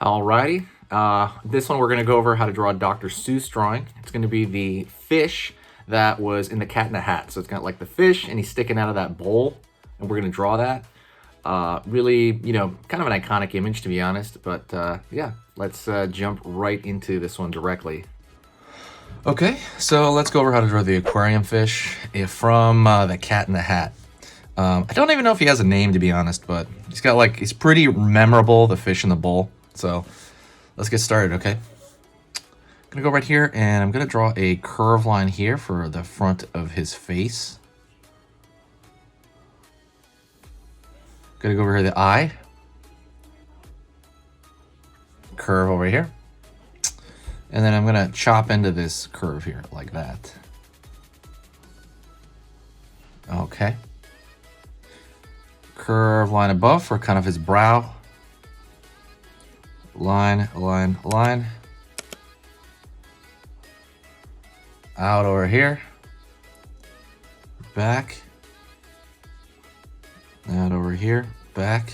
Alrighty, this one we're going to go over how to draw a Dr. Seuss drawing. It's going to be the fish that was in the Cat in the Hat. So it's got like the fish and he's sticking out of that bowl, and we're going to draw that. Really, kind of an iconic image to be honest, but yeah, let's jump right into this one directly. Okay, so let's go over how to draw the aquarium fish from the Cat in the Hat. I don't even know if he has a name to be honest, but he's pretty memorable, the fish in the bowl. So let's get started, okay? I'm gonna go right here and I'm gonna draw a curve line here for the front of his face. Gonna go over here the eye. Curve over here. And then I'm gonna chop into this curve here like that. Okay. Curve line above for kind of his brow. Line, line, line. Out over here. Back. Out over here. Back.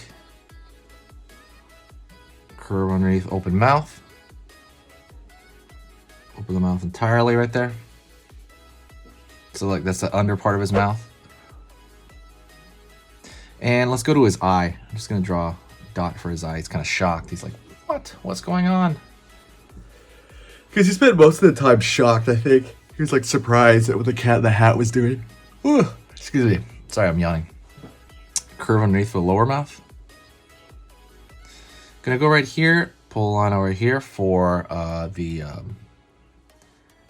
Curve underneath open mouth. Open the mouth entirely right there. So like that's the under part of his mouth. And let's go to his eye. I'm just gonna draw a dot for his eye. He's kind of shocked. He's like, what? What's going on? Because he spent most of the time shocked, I think. He was like surprised at what the Cat in the Hat was doing. Whew. Excuse me. Sorry, I'm yawning. Curve underneath the lower mouth. Gonna go right here, pull a line over here for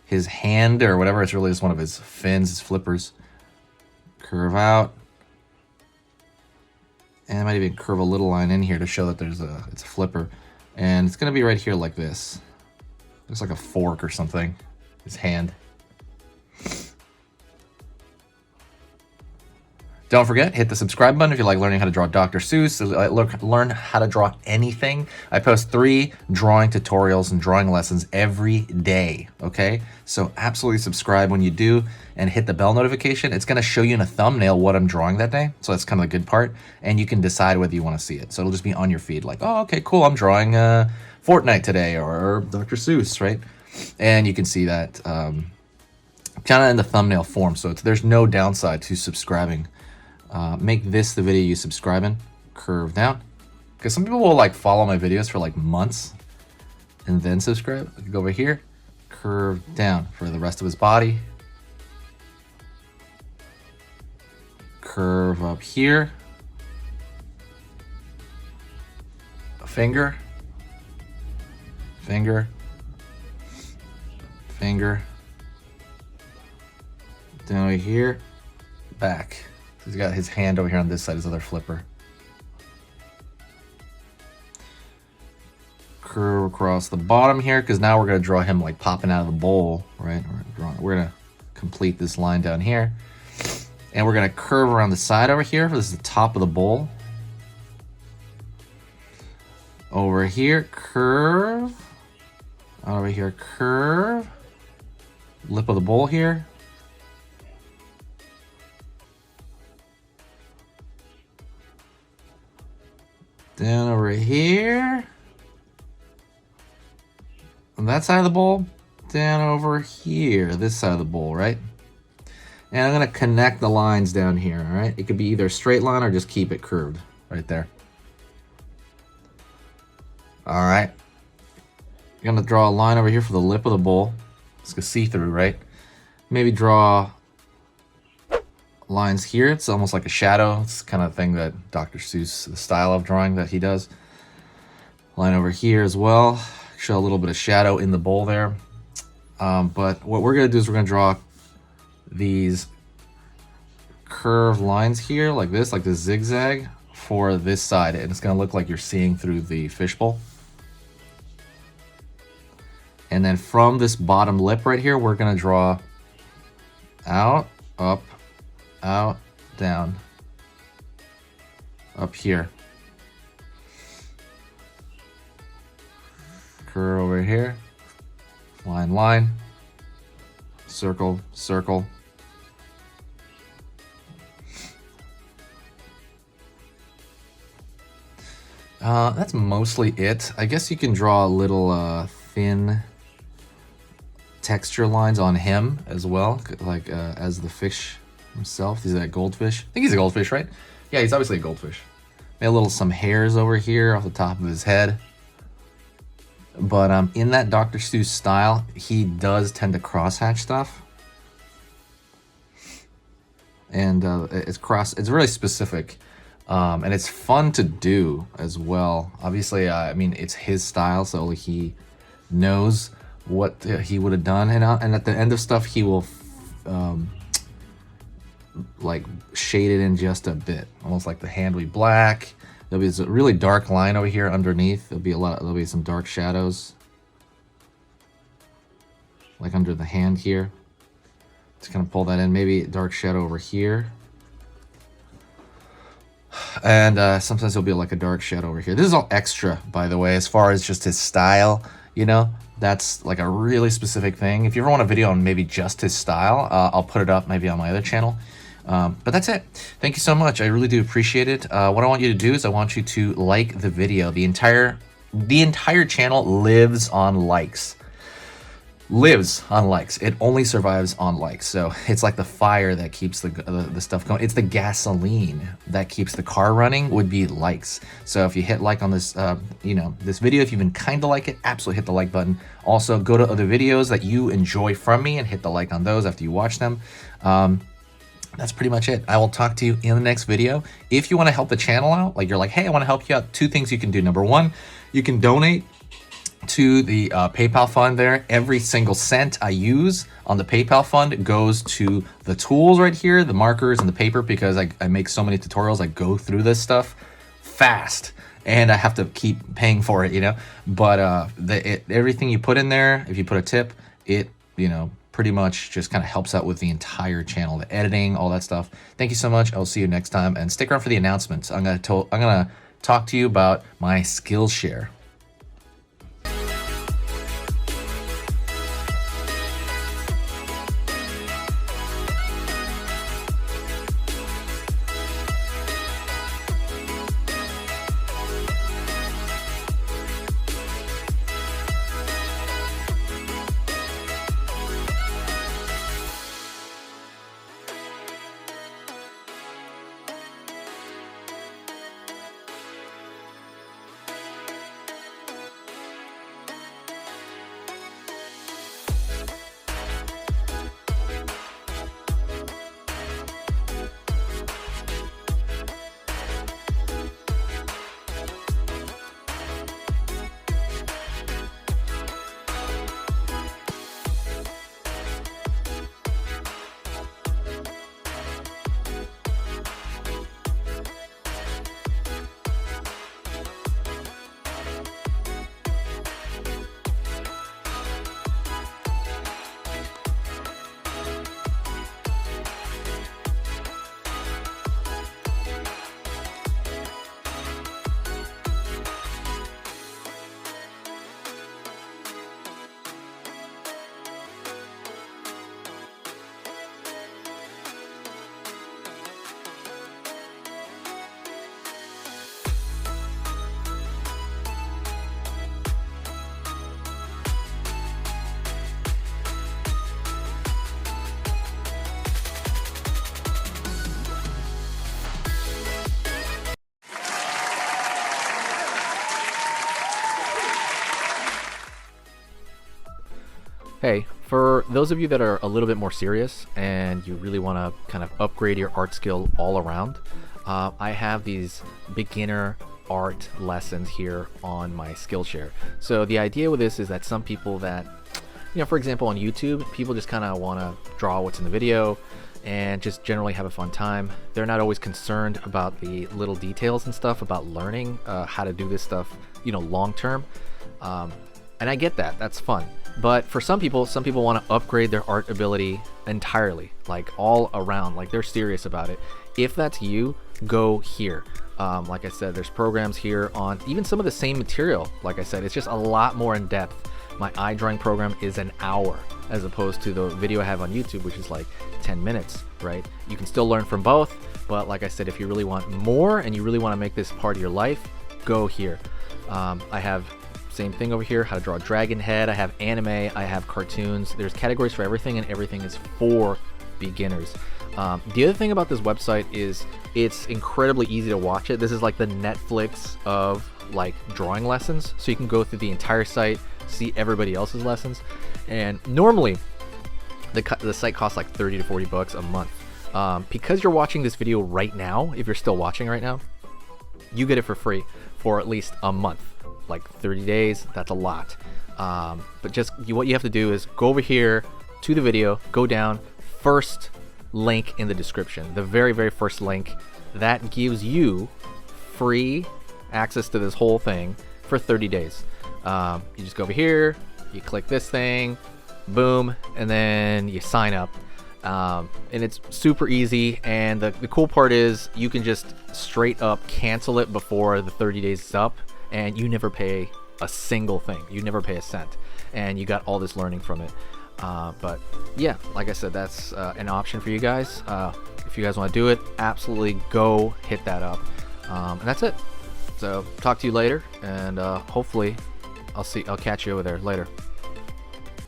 his hand or whatever. It's really just one of his fins, his flippers. Curve out. And I might even curve a little line in here to show that it's a flipper. And it's gonna be right here like this. Looks like a fork or something. His hand. Don't forget, hit the subscribe button if you like learning how to draw Dr. Seuss, learn how to draw anything. I post 3 drawing tutorials and drawing lessons every day, okay? So absolutely subscribe when you do and hit the bell notification. It's gonna show you in a thumbnail what I'm drawing that day. So that's kind of the good part. And you can decide whether you wanna see it. So it'll just be on your feed like, oh, okay, cool, I'm drawing Fortnite today or Dr. Seuss, right? And you can see that kind of in the thumbnail form. So there's no downside to subscribing. Make this the video you subscribe in. Curve down. Because some people will like follow my videos for like months and then subscribe. I can go over here. Curve down for the rest of his body. Curve up here. A finger. Finger. Finger. Down over here. Back. He's got his hand over here on this side, his other flipper. Curve across the bottom here, because now we're going to draw him like popping out of the bowl, right? We're going to complete this line down here. And we're going to curve around the side over here. This is the top of the bowl. Over here, curve. Over here, curve. Lip of the bowl here. Down over here. On that side of the bowl. Down over here. This side of the bowl, right? And I'm going to connect the lines down here, all right? It could be either a straight line or just keep it curved right there. All right. I'm going to draw a line over here for the lip of the bowl. It's going to see through, right? Maybe draw lines here. It's almost like a shadow. It's the kind of thing that Dr. Seuss, the style of drawing that he does. Line over here as well. Show a little bit of shadow in the bowl there. But what we're going to do is we're going to draw these curved lines here like this zigzag for this side. And it's going to look like you're seeing through the fishbowl. And then from this bottom lip right here, we're going to draw out, up, out, down, up here. Curve over here. Line, line. Circle, circle. That's mostly it. I guess you can draw a little thin texture lines on him as well, like as the fish himself. Is that goldfish? I think he's a goldfish, right? Yeah, he's obviously a goldfish. Maybe some hairs over here off the top of his head. But in that Dr. Seuss style, he does tend to crosshatch stuff. And it's really specific. And it's fun to do as well. Obviously, I mean, it's his style, so he knows what he would have done. And at the end of stuff, he will like shade it in just a bit, almost like the hand will be black. There'll be a really dark line over here underneath. There'll be some dark shadows, like under the hand here. Just kind of pull that in. Maybe dark shadow over here. And sometimes there'll be like a dark shadow over here. This is all extra, by the way, as far as just his style, you know? That's like a really specific thing. If you ever want a video on maybe just his style, I'll put it up maybe on my other channel. But that's it. Thank you so much. I really do appreciate it. What I want you to do is I want you to like the video. The entire channel lives on likes. It only survives on likes. So it's like the fire that keeps the stuff going. It's the gasoline that keeps the car running, would be likes. So if you hit like on this this video, if you even kind of like it, absolutely hit the like button. Also go to other videos that you enjoy from me and hit the like on those after you watch them. That's pretty much it. I will talk to you in the next video. If you want to help the channel out, like you're like, hey, I want to help you out, 2 things you can do. Number 1, you can donate to the PayPal fund there. Every single cent I use on the PayPal fund goes to the tools right here, the markers and the paper, because I make so many tutorials. I go through this stuff fast and I have to keep paying for it, you know. But everything you put in there, if you put a tip, it, pretty much just kind of helps out with the entire channel, the editing, all that stuff. Thank you so much. I'll see you next time, and stick around for the announcements. I'm gonna talk to you about my Skillshare. Hey, for those of you that are a little bit more serious and you really want to kind of upgrade your art skill all around, I have these beginner art lessons here on my Skillshare. So the idea with this is that some people that, for example, on YouTube, people just kind of want to draw what's in the video and just generally have a fun time. They're not always concerned about the little details and stuff, about learning how to do this stuff, long term. And I get that, that's fun. But for some people want to upgrade their art ability entirely, like all around, like they're serious about it. If that's you, go here. Like I said, there's programs here on even some of the same material. Like I said, it's just a lot more in depth. My eye drawing program is an hour as opposed to the video I have on YouTube, which is like 10 minutes, right? You can still learn from both, but like I said, if you really want more and you really want to make this part of your life, go here. I have same thing over here, how to draw a dragon head. I have anime, I have cartoons. There's categories for everything, and everything is for beginners. The other thing about this website is it's incredibly easy to watch it. This is like the Netflix of like drawing lessons. So you can go through the entire site, see everybody else's lessons. And normally the site costs like 30 to 40 bucks a month. Because you're watching this video right now, if you're still watching right now, you get it for free for at least a month. Like 30 days, that's a lot. But just what you have to do is go over here to the video, go down, first link in the description, the very, very first link. That gives you free access to this whole thing for 30 days. You just go over here, you click this thing, boom, and then you sign up. And it's super easy, and the cool part is you can just straight up cancel it before the 30 days is up, and you never pay a single thing. You never pay a cent, and you got all this learning from it. But yeah, like I said, that's an option for you guys. If you guys want to do it, absolutely go hit that up. And that's it. So talk to you later, and hopefully I'll catch you over there later.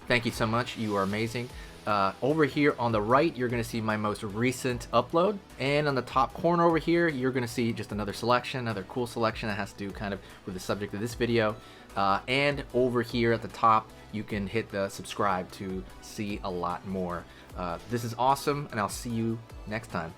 Thank you so much. You are amazing. Over here on the right, you're going to see my most recent upload, and on the top corner over here, you're going to see just another selection, another cool selection that has to do kind of with the subject of this video. And over here at the top, you can hit the subscribe to see a lot more. This is awesome, and I'll see you next time.